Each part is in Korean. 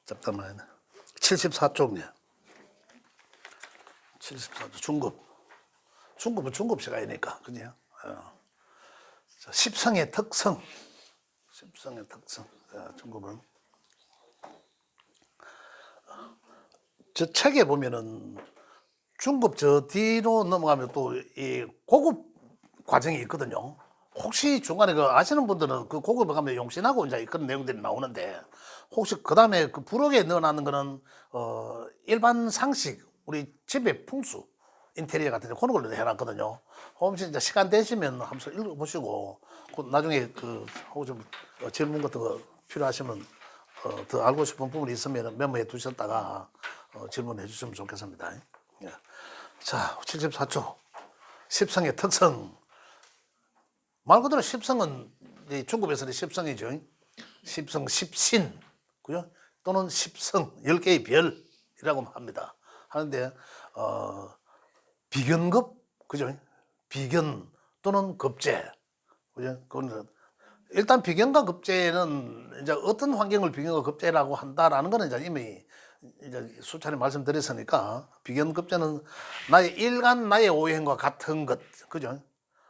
잠깐만. 74쪽이야. 74쪽 중급. 중급은 중급 시간이니까 그냥. 십성의 특성. 십성의 특성. 중급은 저 책에 보면은 중급 저 뒤로 넘어가면 또 이 고급 과정이 있거든요. 혹시 중간에 그 아시는 분들은 그 고급에 가면 용신하고 이제 그런 내용들이 나오는데 혹시 그 다음에 그 부록에 넣어놨는 거는 일반 상식 우리 집의 풍수 인테리어 같은 데 그런 걸로 해놨거든요. 혹시 이제 시간 되시면 한번 읽어보시고 나중에 그 혹시 좀 질문 같은 거 필요하시면 더 알고 싶은 부분이 있으면 메모해 두셨다가 질문해 주시면 좋겠습니다. 예. 자, 74초 십성의 특성. 말 그대로 십성은 중국에서는 십성이죠. 십성, 십신, 그죠? 또는 십성, 10개의 별이라고 합니다. 하는데 비견급, 그죠? 비견 또는 급제, 그죠? 그건 일단 비견과 급제는 이제 어떤 환경을 비견과 급제라고 한다라는 거는 이제 이미 이제 수차례 말씀드렸으니까 비견 급제는 나의 일간 나의 오행과 같은 것, 그죠?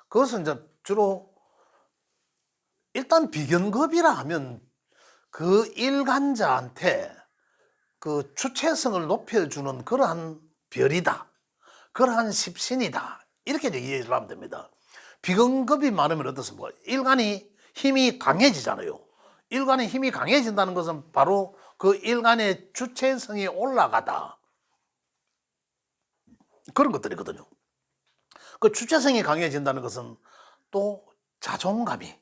그것은 이제 주로 일단 비견급이라 하면 그 일간자한테 그 주체성을 높여주는 그러한 별이다. 그러한 십신이다. 이렇게 이제 이해를 하면 됩니다. 비견급이 많으면 어떻습니까? 일간이 힘이 강해지잖아요. 일간의 힘이 강해진다는 것은 바로 그 일간의 주체성이 올라가다. 그런 것들이거든요. 그 주체성이 강해진다는 것은 또 자존감이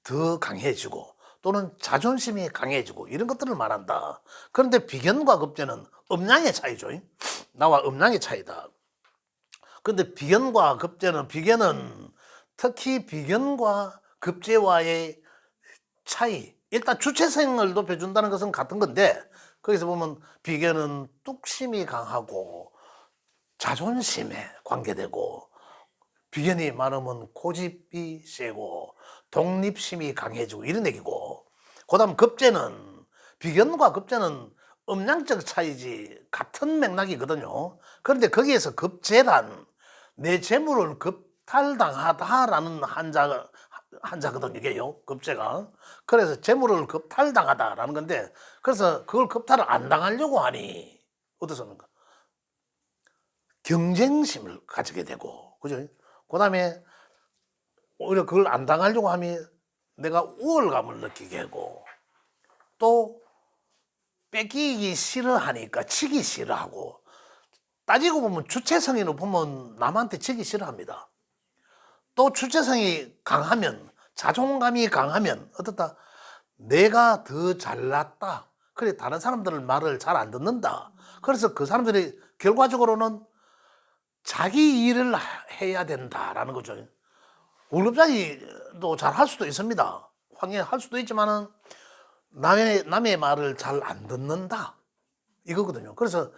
더 강해지고 또는 자존심이 강해지고 이런 것들을 말한다. 그런데 비견과 급제는 음양의 차이죠. 나와 음양의 차이다. 그런데 비견과 급제는 비견은 특히 비견과 급제와의 차이. 일단 주체성을 높여준다는 것은 같은 건데 거기서 보면 비견은 뚝심이 강하고 자존심에 관계되고 비견이 많으면 고집이 세고 독립심이 강해지고 이런 얘기고 그 다음 급제는 비견과 급제는 음양적 차이지 같은 맥락이거든요. 그런데 거기에서 급제란 내 재물을 급탈당하다라는 한자거든요. 이게요. 급제가. 그래서 재물을 급탈당하다라는 건데 그래서 그걸 급탈을 안 당하려고 하니 어떻습니까? 경쟁심을 가지게 되고 그죠? 그 다음에 오히려 그걸 안 당하려고 하면 내가 우월감을 느끼게 하고 또 뺏기기 싫어하니까 지기 싫어하고 따지고 보면 주체성이 높으면 남한테 지기 싫어합니다. 또 주체성이 강하면 자존감이 강하면 어떻다? 내가 더 잘났다. 그래 다른 사람들 말을 잘 안 듣는다. 그래서 그 사람들이 결과적으로는 자기 일을 해야 된다라는 거죠. 월급자리도 잘 할 수도 있습니다. 황해할 수도 있지만은 남의 말을 잘 안 듣는다. 이거거든요. 그래서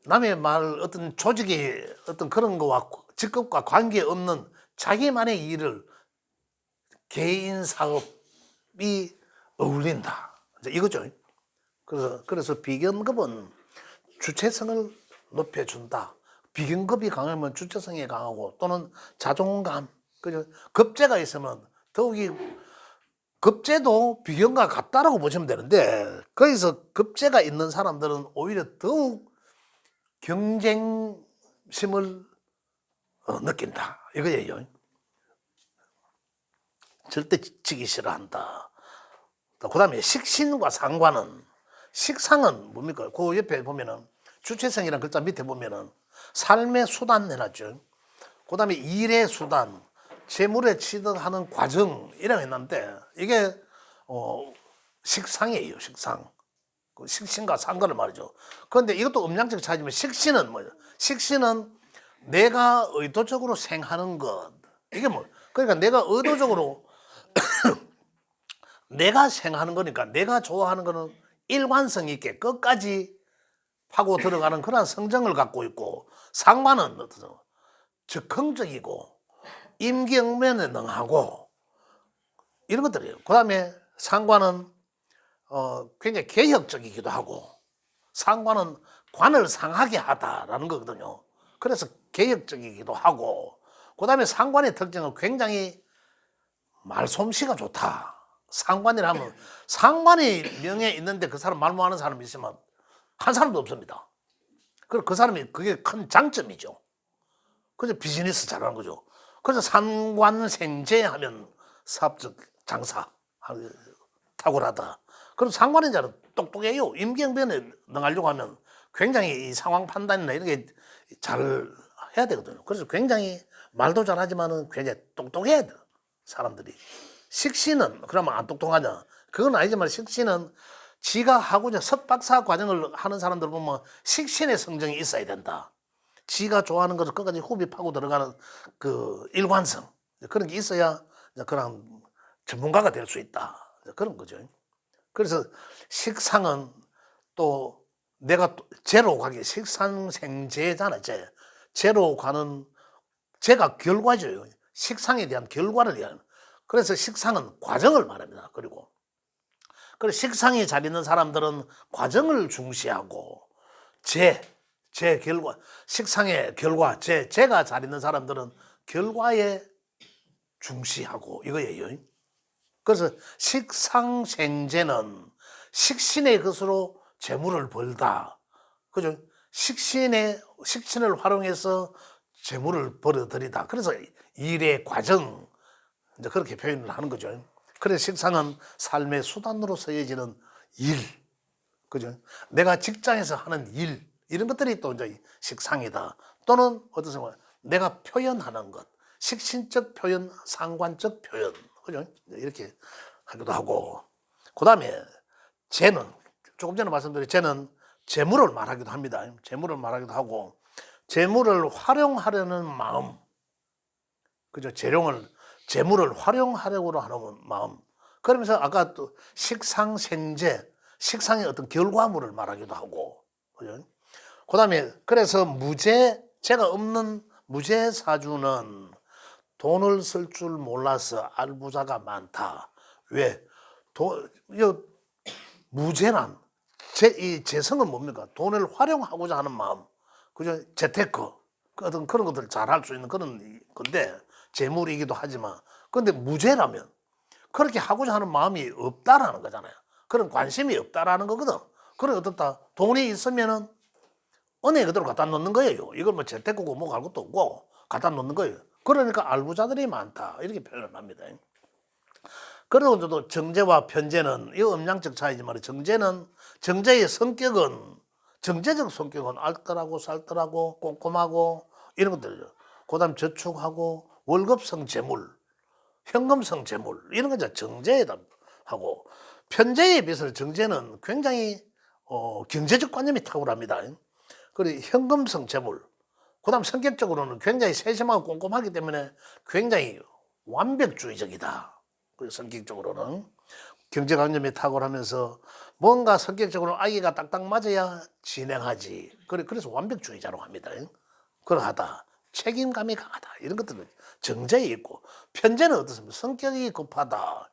남의 말 어떤 조직의 어떤 그런 거와 직급과 관계없는 자기만의 일을 개인 사업이 어울린다. 이거죠. 그래서 비견급은 주체성을 높여준다. 비견급이 강하면 주체성이 강하고 또는 자존감, 그죠? 급제가 있으면 더욱이 급제도 비견과 같다라고 보시면 되는데 거기서 급제가 있는 사람들은 오히려 더욱 경쟁심을 느낀다. 이거예요. 절대 지기 싫어한다. 그 다음에 식신과 상관은 식상은 뭡니까? 그 옆에 보면은 주체성이라는 글자 밑에 보면은 삶의 수단 해놨죠. 그 다음에 일의 수단, 재물에 취득하는 과정 이라고 했는데 이게 식상이에요. 식상. 식신과 상관을 말이죠. 그런데 이것도 음양적 차이지만 식신은 뭐예요? 식신은 내가 의도적으로 생하는 것. 이게 뭐 그러니까 내가 의도적으로 내가 생하는 거니까 내가 좋아하는 거는 일관성 있게 끝까지 파고 들어가는 그런 성정을 갖고 있고 상관은 어떠죠? 즉흥적이고 임기응변에 능하고 이런 것들이에요. 그 다음에 상관은 굉장히 개혁적이기도 하고 상관은 관을 상하게 하다라는 거거든요. 그래서 개혁적이기도 하고 그다음에 상관의 특징은 굉장히 말솜씨가 좋다. 상관이라 하면 상관이 명예에 있는데 그 사람 말 못하는 사람이 있으면 한 사람도 없습니다. 그리고 그 사람이 그게 큰 장점이죠. 그래서 비즈니스 잘하는 거죠. 그래서 상관생재하면 사업적 장사 탁월하다. 그럼 상관인 자는 똑똑해요. 임기응변에 능하려고 하면 굉장히 이 상황 판단이나 이런 게 잘 해야 되거든요. 그래서 굉장히 말도 잘하지만은 굉장히 똑똑해야 돼요. 사람들이. 식신은 그러면 안 똑똑하냐? 그건 아니지만 식신은 지가 하고자 석박사 과정을 하는 사람들 보면 식신의 성정이 있어야 된다. 지가 좋아하는 것을 끝까지 후비 파고 들어가는 그 일관성 그런 게 있어야 그런 전문가가 될 수 있다. 그런 거죠. 그래서 식상은 또 내가 재로 가기 식상생재잖아. 재로 가는 재가 결과죠. 식상에 대한 결과를 이야기하는. 그래서 식상은 과정을 말합니다. 그리고 식상이 잘 있는 사람들은 과정을 중시하고 재 결과, 식상의 결과, 재가 잘 있는 사람들은 결과에 중시하고 이거예요. 그래서 식상생재는 식신의 것으로 재물을 벌다. 그죠? 식신을 활용해서 재물을 벌어들이다. 그래서 일의 과정, 이제 그렇게 표현을 하는 거죠. 그래서 식상은 삶의 수단으로 쓰여지는 일. 그죠? 내가 직장에서 하는 일, 이런 것들이 또 이제 식상이다. 또는 어떻습니까? 내가 표현하는 것. 식신적 표현, 상관적 표현. 그죠? 이렇게 하기도 하고. 그 다음에 재는, 조금 전에 말씀드린 재는 재물을 말하기도 합니다. 재물을 말하기도 하고, 재물을 활용하려는 마음. 그죠? 재물을 활용하려고 하는 마음. 그러면서 아까 또 식상생재, 식상의 어떤 결과물을 말하기도 하고. 그죠? 그 다음에 그래서 재가 없는 무재사주는 돈을 쓸 줄 몰라서 알부자가 많다. 왜? 무재란 이 재성은 뭡니까? 돈을 활용하고자 하는 마음. 그죠? 재테크. 어떤 그런 것들을 잘 할 수 있는 그런 건데 재물이기도 하지만 근데 무재라면 그렇게 하고자 하는 마음이 없다라는 거잖아요. 그런 관심이 없다라는 거거든. 그래 어떻다? 돈이 있으면은 은행 그대로 갖다 놓는 거예요. 이걸 뭐 재테크고 뭐 할 것도 없고 갖다 놓는 거예요. 그러니까 알부자들이 많다. 이렇게 표현을 합니다. 그러고 또 정제와 편제는 이 음양적 차이지만 정제의 성격은 정제적 성격은 알뜰하고 살뜰하고 꼼꼼하고 이런 것들이죠. 그다음 저축하고 월급성 재물, 현금성 재물 이런 거 정제에다 하고 편제에 비해서 정제는 굉장히 경제적 관념이 탁월합니다. 그리고 현금성 재물, 그다음 성격적으로는 굉장히 세심하고 꼼꼼하기 때문에 굉장히 완벽주의적이다. 그 성격적으로는 경제관념이 탁월하면서 뭔가 성격적으로 아기가 딱딱 맞아야 진행하지. 그래서 완벽주의자로 합니다. 그러하다. 책임감이 강하다. 이런 것들은 정제에 있고 편제는 어떻습니까? 성격이 급하다.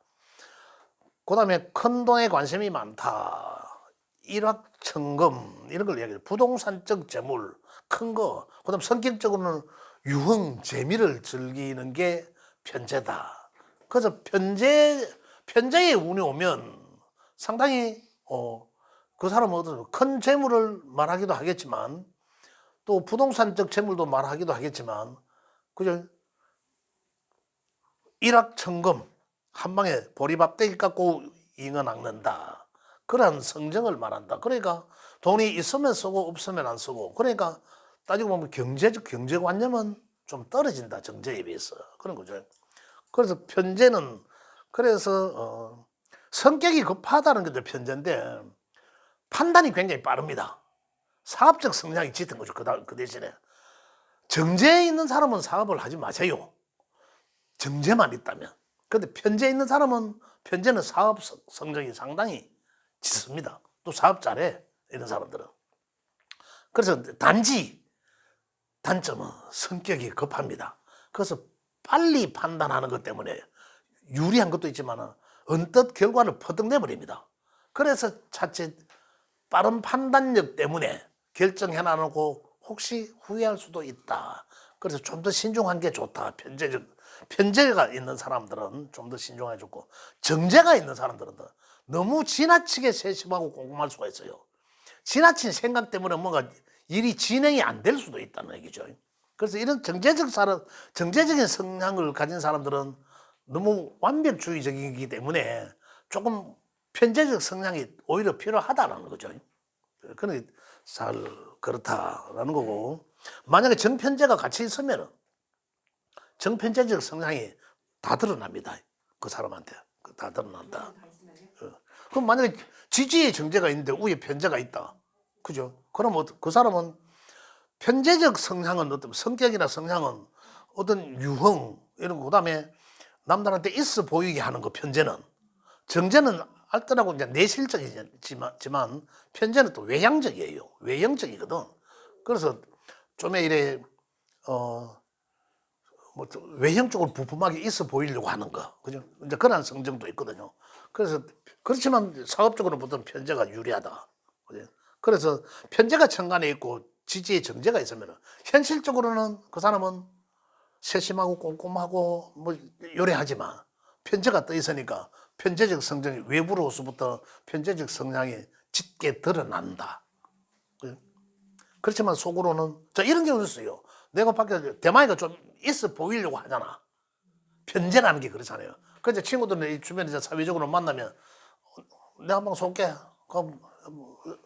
그다음에 큰 돈에 관심이 많다. 일확천금 이런 걸 이야기해요. 부동산적 재물 큰 거. 그다음 성격적으로는 유흥 재미를 즐기는 게 편제다. 그래서 편제의 운이 오면 상당히 그 사람은 어떤 큰 재물을 말하기도 하겠지만 또 부동산적 재물도 말하기도 하겠지만 그죠? 일확천금 한 방에 보리밥대기 깎고 잉어 낚는다. 그런 성정을 말한다. 그러니까 돈이 있으면 쓰고 없으면 안 쓰고 그러니까 따지고 보면 경제관념은 좀 떨어진다. 정제에 비해서 그런 거죠. 그래서 편제는 그래서 성격이 급하다는 게 편제인데 판단이 굉장히 빠릅니다. 사업적 성향이 짙은 거죠. 그 대신에 정제에 있는 사람은 사업을 하지 마세요. 정제만 있다면. 그런데 편제에 있는 사람은 편제는 사업 성적이 상당히 짙습니다. 또 사업 잘해 이런 사람들은. 그래서 단점은 성격이 급합니다. 그래서 빨리 판단하는 것 때문에 유리한 것도 있지만 언뜻 결과를 퍼뜩 내버립니다. 그래서 자칫 빠른 판단력 때문에 결정해놔놓고 혹시 후회할 수도 있다. 그래서 좀 더 신중한 게 좋다. 편제가 있는 사람들은 좀 더 신중하게 좋고, 정제가 있는 사람들은 너무 지나치게 세심하고 꼼꼼할 수가 있어요. 지나친 생각 때문에 뭔가 일이 진행이 안 될 수도 있다는 얘기죠. 그래서 이런 정제적인 성향을 가진 사람들은 너무 완벽주의적이기 때문에 조금 편제적 성향이 오히려 필요하다는 거죠. 그러니 잘 그렇다라는 거고, 만약에 정편제가 같이 있으면 정편제적 성향이 다 드러납니다. 그 사람한테 다 드러난다. 그럼 만약에 지지의 정제가 있는데 위에 편제가 있다, 그죠? 그럼 그 사람은 편제적 성향은 어떤 성격이나 성향은 어떤 유형 이런 거, 그다음에 남들한테 있어 보이게 하는 거 편제는, 정제는 알뜰하고 이제 내실적이지만 편제는 또 외향적이에요. 외형적이거든. 그래서 좀 이래 뭐 외형적으로 부품하게 있어 보이려고 하는 거, 그죠? 이제 그런 성정도 있거든요. 그래서 그렇지만 사업적으로 보통 편제가 유리하다. 그죠? 그래서 편제가 천간에 있고 지지의 정제가 있으면 현실적으로는 그 사람은 세심하고 꼼꼼하고 뭐 요래하지만 편제가 떠 있으니까 편제적 성정이 외부로서부터 편제적 성향이 짙게 드러난다. 그죠? 그렇지만 속으로는 자, 이런 경우도 있어요. 내가 밖에 대만이가 좀 있어 보이려고 하잖아. 편제라는 게 그렇잖아요. 그래서 친구들은 주변에 사회적으로 만나면 내가 한번 쏠게. 그럼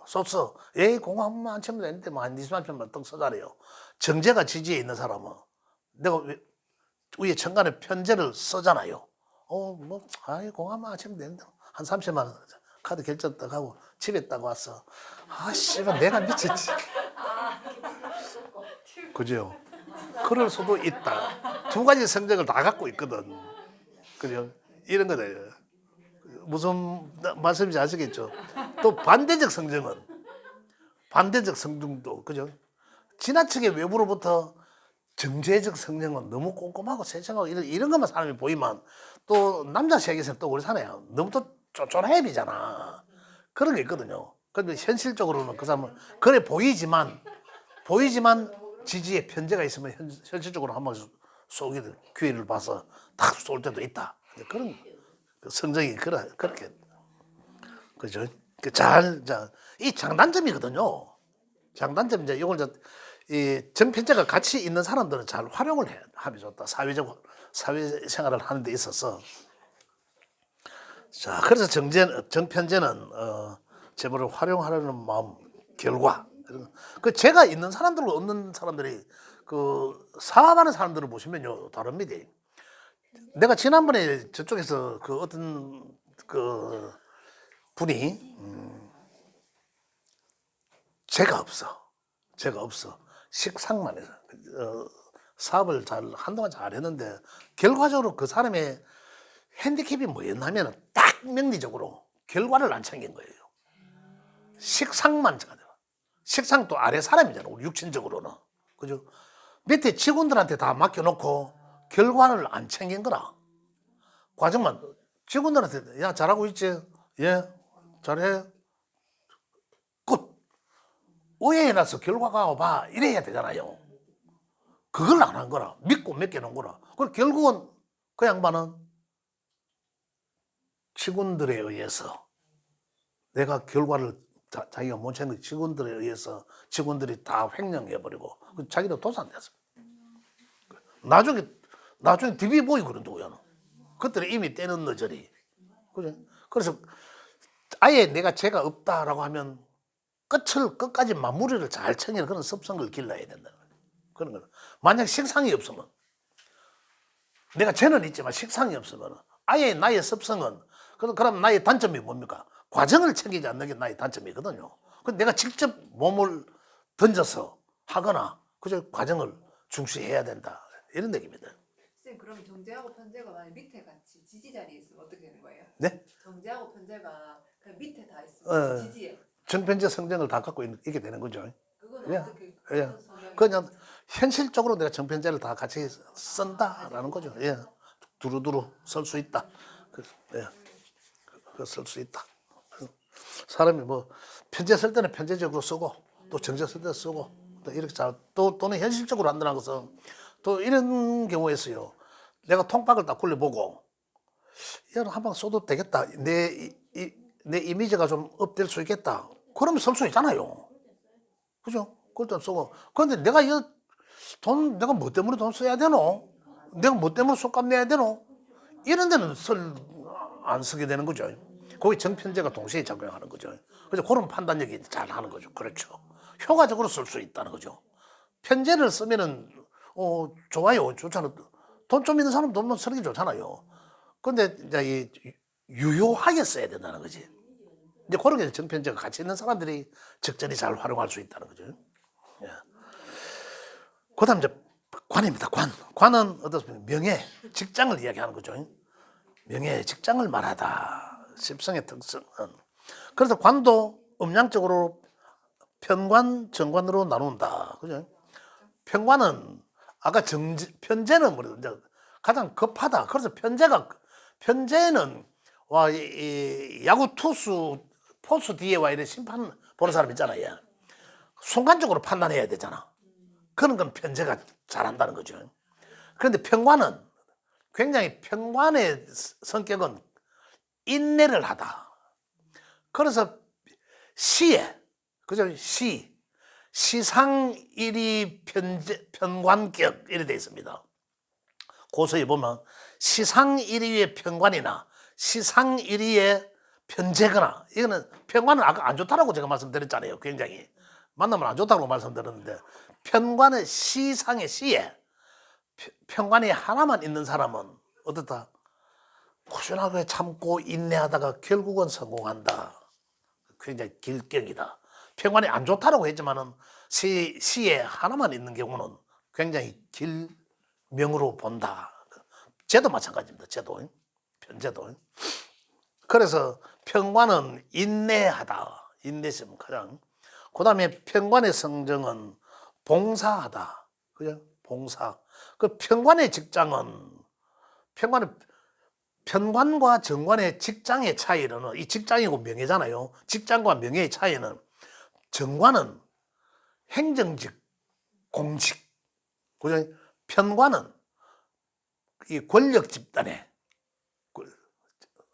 쏘어. 에이, 공한 번만 안 치면 되는데 뭐한 20만 편만 떡 써자래요. 정제가 지지에 있는 사람은 내가 위에 천간에 편제를 써잖아요. 뭐, 아이, 공 한 번만 안 치면 되는데 한 30만 원 카드 결제 딱 하고 집에 딱 왔어. 아, 씨발, 내가 미쳤지. 그죠? 그럴 수도 있다. 두 가지 성적을 다 갖고 있거든. 그죠? 이런 거다. 무슨 말씀인지 아시겠죠? 또 반대적 성정도, 그죠? 지나치게 외부로부터 정제적 성정은 너무 꼼꼼하고 세심하고 이런 것만 사람이 보이면 또 남자 세계에서는 또 그렇잖아요. 너무 또 쪼쪼해비잖아. 그런 게 있거든요. 근데 현실적으로는 그 사람은 그래 보이지만 지지에 편제가 있으면 현실적으로 한번 쏘기 기회를 봐서 딱 쏠 때도 있다. 그런 성정이 그렇게, 그죠? 이 장단점이거든요. 장단점, 이제 이걸 이 정편제가 같이 있는 사람들은 잘 활용을 하면 좋다. 사회생활을 하는 데 있어서. 자, 그래서 정편제는 제보를 활용하려는 마음 결과. 그 제가 있는 사람들로 없는 사람들이 그 사업하는 사람들을 보시면요 다릅니다. 내가 지난번에 저쪽에서 그 어떤 그 분이 제가 없어. 식상만 해서 사업을 한동안 잘 했는데 결과적으로 그 사람의 핸디캡이 뭐였냐면 딱 명리적으로 결과를 안 챙긴 거예요. 식상만 가져. 식상 또 아래 사람이잖아. 우리 육신적으로는. 그죠? 밑에 직원들한테 다 맡겨놓고 결과를 안 챙긴 거라. 과정만 직원들한테 야 잘하고 있지? 예, 잘해. 끝. 오해해놔서 결과가 봐 이래야 되잖아요. 그걸 안 한 거라. 믿고 맡겨놓은 거라. 그럼 결국은 그 양반은 직원들에 의해서 내가 결과를 자기가 못 챙긴 직원들에 의해서 직원들이 다 횡령해버리고 자기도 도산됐어. 나중에 TV 보이 그런다고요. 그때는 이미 때는 늦으리. 그죠? 그래서 아예 내가 죄가 없다라고 하면 끝까지 마무리를 잘 챙기는 그런 습성을 길러야 된다는 거예요. 그런 거는. 만약 식상이 없으면, 내가 죄는 있지만 식상이 없으면 아예 나의 습성은, 그럼 나의 단점이 뭡니까? 과정을 챙기지 않는 게 나의 단점이거든요. 근데 내가 직접 몸을 던져서 하거나 그저 과정을 중시해야 된다. 이런 얘기입니다. 선생님, 그럼 정제하고 편제가 만약 밑에 같이 지지 자리에 있으면 어떻게 되는 거예요? 네? 정제하고 편제가 그 밑에 다 어, 있으면 지지에 정편제 성정을 다 갖고 있게 되는 거죠. 그거는 예, 어떻게 예. 어떤 성향이 그냥 현실적으로 내가 정편제를 다 같이 쓴다라는 거죠. 예. 두루두루 쓸 수 있다. 예. 쓸 수 있다. 사람이 뭐 편지 쓸 때는 편제적으로 쓰고 또 정제 쓸 때 쓰고 또 이렇게 또는 현실적으로 한다는 것은 또 이런 경우에서요. 내가 통박을 딱 굴려보고 이건 한방 써도 되겠다. 내 이미지가 좀 업될 수 있겠다. 그러면 쓸 수 있잖아요. 그죠? 그럴 때 쓰고. 그런데 내가 내가 뭐 때문에 돈 써야 되노? 내가 뭐 때문에 속값 내야 되노? 이런 데는 안 쓰게 되는 거죠. 거기 정편제가 동시에 작용하는 거죠. 그래서 그런 판단력이 잘 하는 거죠. 그렇죠. 효과적으로 쓸 수 있다는 거죠. 편제를 쓰면은, 좋아요. 좋잖아. 돈 좀 있는 사람 돈만 쓰는 게 좋잖아요. 근데 이제 유효하게 써야 된다는 거지. 이제 그런 게 정편제가 같이 있는 사람들이 적절히 잘 활용할 수 있다는 거죠. 예. 그 다음 이제 관입니다. 관은 어떻습니까? 명예, 직장을 이야기하는 거죠. 명예, 직장을 말하다. 십성의 특성은. 그래서 관도 음양적으로 편관, 정관으로 나눈다. 그죠? 편관은 아까 편제는 뭐죠? 가장 급하다. 그래서 편제는 야구 투수 포수 뒤에 와 이런 심판 보는 사람 있잖아요. 순간적으로 판단해야 되잖아. 그런 건 편제가 잘한다는 거죠. 그런데 편관은 굉장히 편관의 성격은 인내를 하다. 그래서 시에 그죠? 시상일이 편관격 이렇게 되어 있습니다. 고서에 보면 시상일위의 편관이나 시상일위의 편제거나 이거는 편관은 아까 안 좋다라고 제가 말씀드렸잖아요. 굉장히 만나면 안 좋다고 말씀드렸는데 편관의 시상의 시에 편관이 하나만 있는 사람은 어떻다? 꾸준하게 참고 인내하다가 결국은 성공한다. 굉장히 길격이다. 편관이 안 좋다라고 했지만은 시에 하나만 있는 경우는 굉장히 길명으로 본다. 제도 마찬가지입니다. 제도, 편제도. 그래서 편관은 인내하다. 인내심 가장. 그 다음에 편관의 성정은 봉사하다. 그죠? 봉사. 그 편관의 직장은 편관과 정관의 직장의 차이는 이 직장이고 명예잖아요. 직장과 명예의 차이는 정관은 행정직, 공직. 그죠? 편관은 이 권력 집단에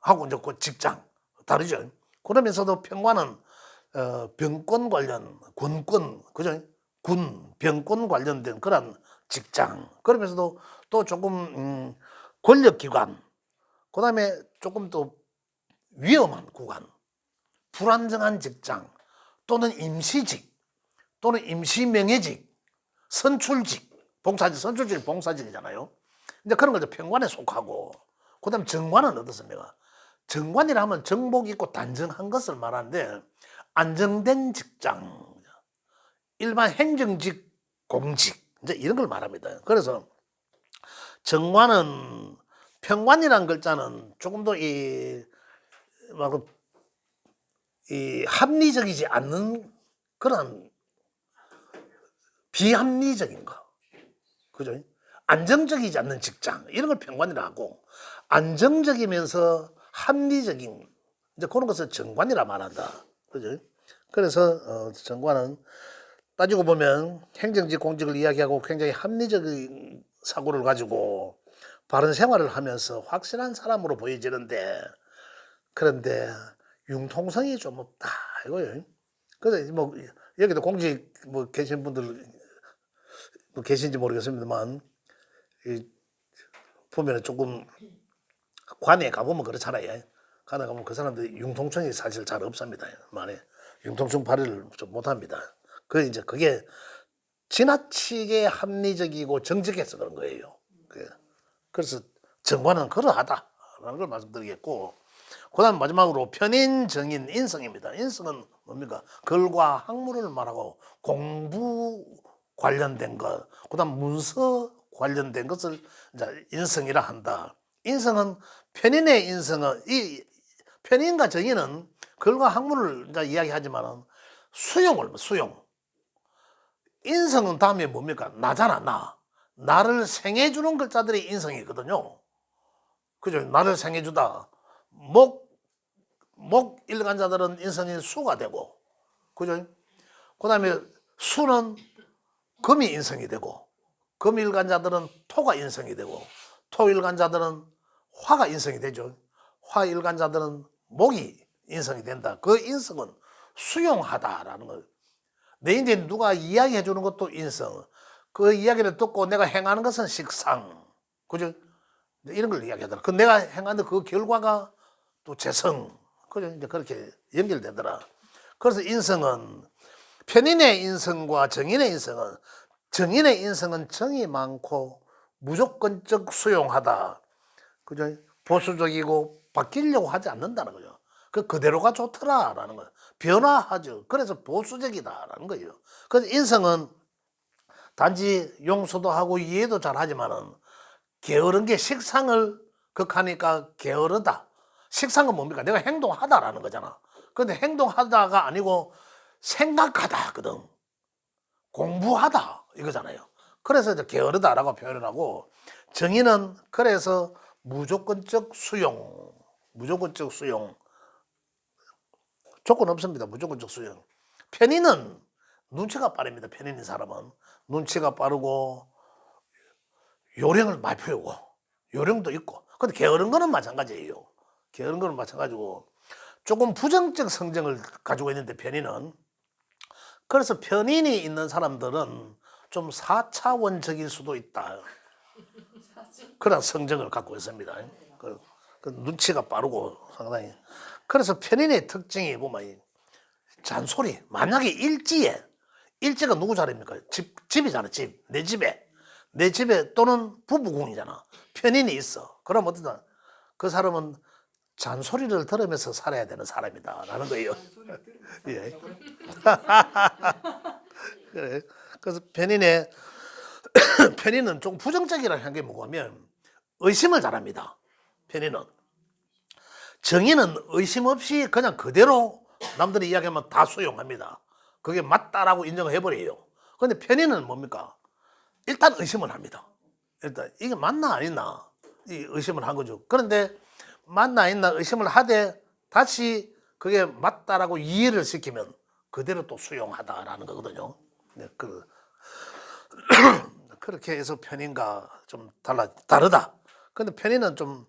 하고 이제 그 직장 다르죠. 그러면서도 편관은 병권 관련 군권 그죠? 병권 관련된 그런 직장. 그러면서도 또 조금 권력기관. 그다음에 조금 또 위험한 구간, 불안정한 직장 또는 임시직 또는 임시명예직, 선출직, 봉사직, 선출직이 봉사직이잖아요. 이제 그런 걸 편관에 속하고, 그다음 정관은 어떻습니까? 정관이라면 정복 있고 단정한 것을 말하는데 안정된 직장, 일반 행정직, 공직 이제 이런 걸 말합니다. 그래서 정관은 편관이라는 글자는 조금 더 합리적이지 않는 그런 비합리적인 거. 그죠? 안정적이지 않는 직장. 이런 걸 편관이라 하고, 안정적이면서 합리적인, 이제 그런 것을 정관이라 말한다. 그죠? 그래서, 정관은 따지고 보면 행정직, 공직을 이야기하고 굉장히 합리적인 사고를 가지고 바른 생활을 하면서 확실한 사람으로 보여지는데, 그런데 융통성이 좀 없다 이거예요. 그래서 뭐 여기도 공직 뭐 계신 분들 뭐 계신지 모르겠습니다만 보면은 조금 관에 가보면 그렇잖아요. 관에 가면 그 사람들 융통성이 사실 잘 없습니다. 만에 융통성 발휘를 좀 못합니다. 이제 그게 지나치게 합리적이고 정직해서 그런 거예요. 그래서 정관은 그러하다라는 걸 말씀드리겠고, 그다음 마지막으로 편인, 정인, 인성입니다. 인성은 뭡니까? 글과 학문을 말하고 공부 관련된 것, 그다음 문서 관련된 것을 이제 인성이라 한다. 인성은 편인의 인성은 이 편인과 정인은 글과 학문을 이제 이야기하지만은 수용. 인성은 다음에 뭡니까? 나잖아, 나. 나를 생해주는 글자들이 인성이거든요. 그죠? 나를 생해주다. 목 일간자들은 인성이 수가 되고, 그죠? 그 다음에 수는 금이 인성이 되고, 금 일간자들은 토가 인성이 되고, 토 일간자들은 화가 인성이 되죠. 화 일간자들은 목이 인성이 된다. 그 인성은 수용하다라는 거예요. 내 인제 누가 이야기해 주는 것도 인성, 그 이야기를 듣고 내가 행하는 것은 식상, 그죠? 이런 걸 이야기하더라. 그 내가 행하는 그 결과가 또 재성, 그죠? 이제 그렇게 연결되더라. 그래서 인성은 편인의 인성과 정인의 인성은, 정인의 인성은 정이 많고 무조건적 수용하다, 그죠? 보수적이고 바뀌려고 하지 않는다는 거죠. 그대로가 좋더라라는 거예요. 변화하죠. 그래서 보수적이다라는 거예요. 그래서 인성은 단지 용서도 하고 이해도 잘 하지만은 게으른 게 식상을 극하니까 게으르다. 식상은 뭡니까? 내가 행동하다라는 거잖아. 근데 행동하다가 아니고 생각하다거든. 공부하다 이거잖아요. 그래서 이제 게으르다라고 표현을 하고, 정의는 그래서 무조건적 수용, 무조건적 수용, 조건 없습니다. 무조건적 수용. 편인은 눈치가 빠릅니다. 편인인 사람은 눈치가 빠르고 요령을 많이 피우고, 요령도 있고. 근데 게으른 거는 마찬가지예요. 게으른 거는 마찬가지고, 조금 부정적 성정을 가지고 있는데 편인은, 그래서 편인이 있는 사람들은 좀 4차원적일 수도 있다. 그런 성정을 갖고 있습니다. 그 눈치가 빠르고 상당히. 그래서 편인의 특징이 보면 잔소리. 만약에 일지가 누구 자리입니까? 집이잖아, 집. 내 집에 또는 부부궁이잖아. 편인이 있어. 그럼 어떠다? 그 사람은 잔소리를 들으면서 살아야 되는 사람이다 라는 거예요. 예. 그래. 그래서 편인은 좀 부정적이라는 게 뭐냐면 의심을 잘합니다. 편인은. 정의는 의심 없이 그냥 그대로 남들이 이야기하면 다 수용합니다. 그게 맞다라고 인정을 해버려요. 근데 편인은 뭡니까? 일단 의심을 합니다. 일단 이게 맞나 아니나 이 의심을 한 거죠. 그런데 맞나 아니나 의심을 하되 다시 그게 맞다라고 이해를 시키면 그대로 또 수용하다라는 거거든요. 네, 그렇게 해서 편인과 좀 다르다. 근데 편인은 좀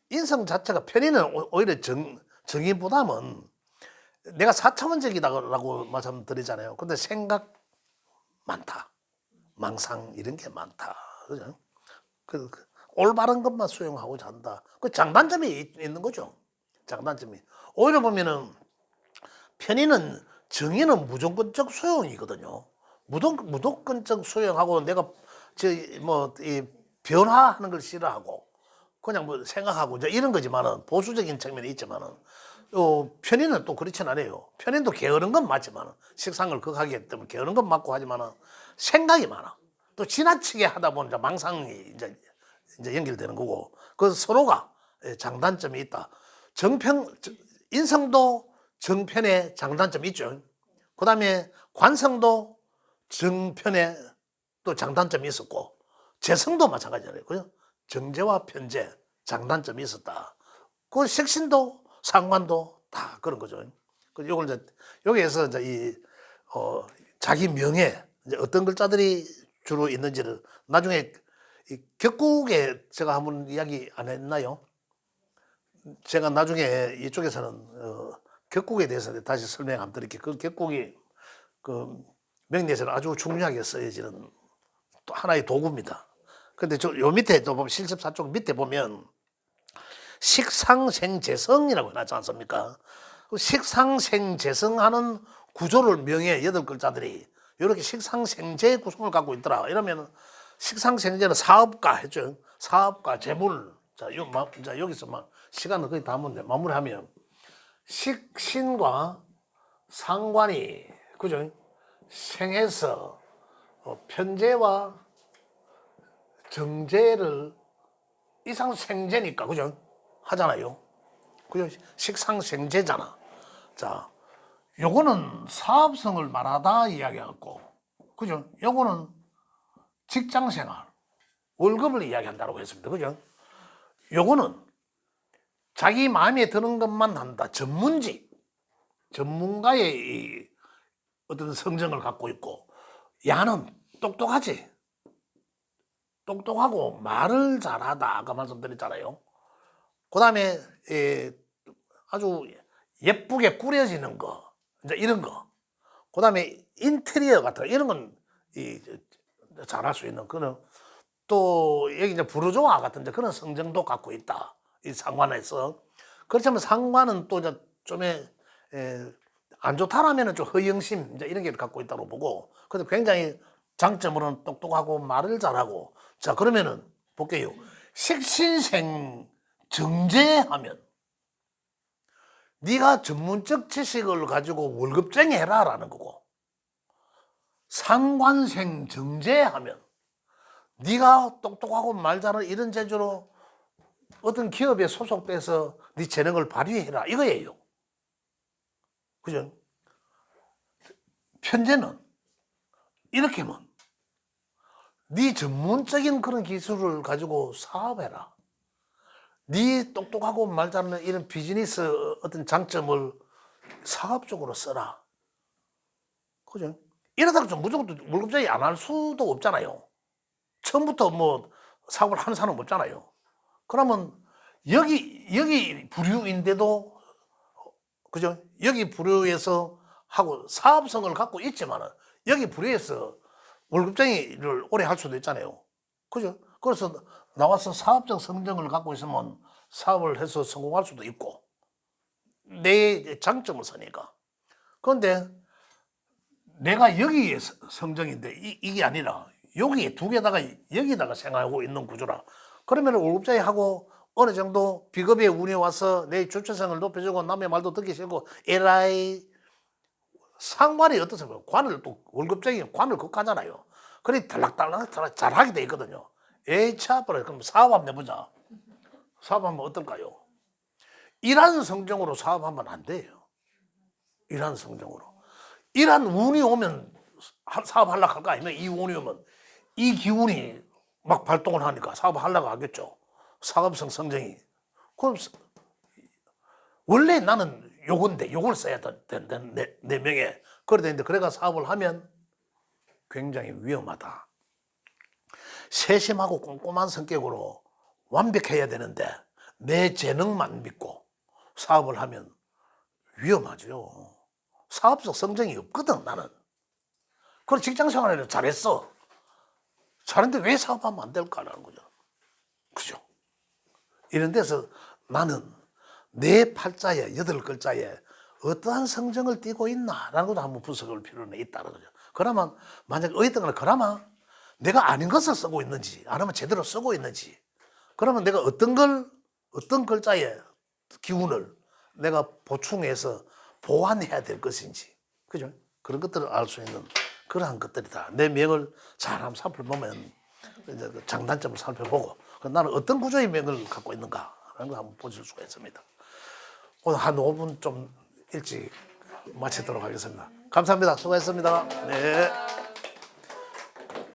인성 자체가, 편인은 오히려 정의보다는 내가 4차원적이다라고 말씀드리잖아요. 근데 생각 많다, 망상 이런 게 많다, 그죠? 그 올바른 것만 수용하고자 한다. 그 장단점이 있는 거죠. 장단점이. 오히려 보면은 편인은, 정의는 무조건적 수용이거든요. 무조건적 수용하고, 내가 이 변화하는 걸 싫어하고 그냥 뭐 생각하고 이제 이런 거지만은, 보수적인 측면이 있지만은, 편인은 또 그렇진 않아요. 편인도 게으른 건 맞지만은, 식상을 극하기 때문에 게으른 건 맞고 하지만은 생각이 많아. 또 지나치게 하다 보니 망상이 이제 연결되는 거고, 그 서로가 장단점이 있다. 인성도 정편에 장단점이 있죠. 그 다음에 관성도 정편에 또 장단점이 있었고, 재성도 마찬가지잖아요. 그죠? 정제와 편제 장단점이 있었다. 그 색신도 상관도 다 그런 거죠. 요걸 이제 여기에서 이제 자기 명예, 이제 어떤 글자들이 주로 있는지를 나중에 이 격국에 제가 한번 이야기 안 했나요? 제가 나중에 이쪽에서는 격국에 대해서 다시 설명 한번 드릴게요. 그 격국이 그 명리에서는 아주 중요하게 쓰여지는 또 하나의 도구입니다. 근데 요 밑에 또 보면 실습사쪽 밑에 보면 식상생재성이라고 해놨지 않습니까? 그 식상생재성하는 구조를 명예 8글자들이 이렇게 식상생재 구성을 갖고 있더라. 이러면 식상생재는 사업가 했죠. 사업가, 재물. 자, 여기서 막 시간을 거의 다 마무리하면 식신과 상관이, 그죠? 생해서 편재와 정제를 이상 생제니까, 그죠? 하잖아요. 그죠? 식상생제잖아. 자, 요거는 사업성을 말하다 이야기하고, 그죠? 요거는 직장생활, 월급을 이야기한다고 했습니다. 그죠? 요거는 자기 마음에 드는 것만 한다. 전문직, 전문가의 이 어떤 성정을 갖고 있고, 야는 똑똑하지. 똑똑하고 말을 잘하다. 아까 말씀드렸잖아요. 그 다음에 아주 예쁘게 꾸려지는 거, 이제 이런 거. 그 다음에 인테리어 같은 거, 이런 건 잘할 수 있는 그런, 또 여기 이제 부르조아 같은 이제 그런 성정도 갖고 있다. 이 상관에서. 그렇지만 상관은 또 이제 좀에 안 좋다라면은 좀 허영심 이제 이런 게 갖고 있다고 보고, 근데 굉장히 장점으로는 똑똑하고 말을 잘하고. 자, 그러면은 볼게요. 식신생 정제하면 네가 전문적 지식을 가지고 월급쟁이 해라라는 거고, 상관생 정제하면 네가 똑똑하고 말 잘하는 이런 재주로 어떤 기업에 소속돼서 네 재능을 발휘해라 이거예요. 그죠? 편제는 이렇게 하면 네 전문적인 그런 기술을 가지고 사업해라. 네 똑똑하고 말 잘하는 이런 비즈니스 어떤 장점을 사업적으로 써라. 그죠? 이러다가 좀 무조건 월급쟁이 안 할 수도 없잖아요. 처음부터 뭐 사업을 하는 사람은 없잖아요. 그러면 여기 부류인데도, 그죠? 여기 부류에서 하고 사업성을 갖고 있지만은 여기 부류에서 월급쟁이를 오래 할 수도 있잖아요. 그죠? 그래서 나와서 사업적 성정을 갖고 있으면 사업을 해서 성공할 수도 있고, 내 장점을 쓰니까. 그런데 내가 여기에 성정인데 이게 아니라 여기 두 개다가 여기다가 생각하고 있는 구조라. 그러면 월급쟁이 하고 어느 정도 비겁의 운이 와서 내 주체성을 높여주고 남의 말도 듣기 싫고 에라이. 상관이 어떻습니까? 관을 또 월급쟁이 관을 극하잖아요. 그래 달락달락 잘하게 돼 있거든요. 에이 차버려. 그럼 사업 한번 해보자. 사업하면 어떨까요? 이런 성정으로 사업하면 안 돼요. 이런 성정으로. 이런 운이 오면 사업하려고 할 거 아니면 이 운이 오면 이 기운이 막 발동을 하니까 사업하려고 하겠죠. 사업성 성정이. 그럼 원래 나는 요건데 요걸 써야 된다. 내 명에. 그래 되는데 그래가 사업을 하면 굉장히 위험하다. 세심하고 꼼꼼한 성격으로 완벽해야 되는데 내 재능만 믿고 사업을 하면 위험하죠. 사업적 성정이 없거든 나는. 그래 직장 생활을 잘했어. 잘했는데 왜 사업하면 안 될까라는 거죠. 그죠? 이런 데서 나는 내 팔자에 8글자에 어떠한 성정을 띠고 있나라는 것도 한번 분석할 필요는 있다는 거죠. 그러면 만약 어떤 거는 그나마 내가 아닌 것을 쓰고 있는지 아니면 제대로 쓰고 있는지, 그러면 내가 어떤 글자의 기운을 내가 보충해서 보완해야 될 것인지, 그죠? 그런 것들을 알 수 있는 그러한 것들이다. 내 명을 잘 한번 살펴보면 이제 그 장단점을 살펴보고 나는 어떤 구조의 명을 갖고 있는가 하는 걸 한번 보실 수가 있습니다. 오늘 한 5분 좀 일찍 마치도록 하겠습니다. 감사합니다. 수고했습니다. 네.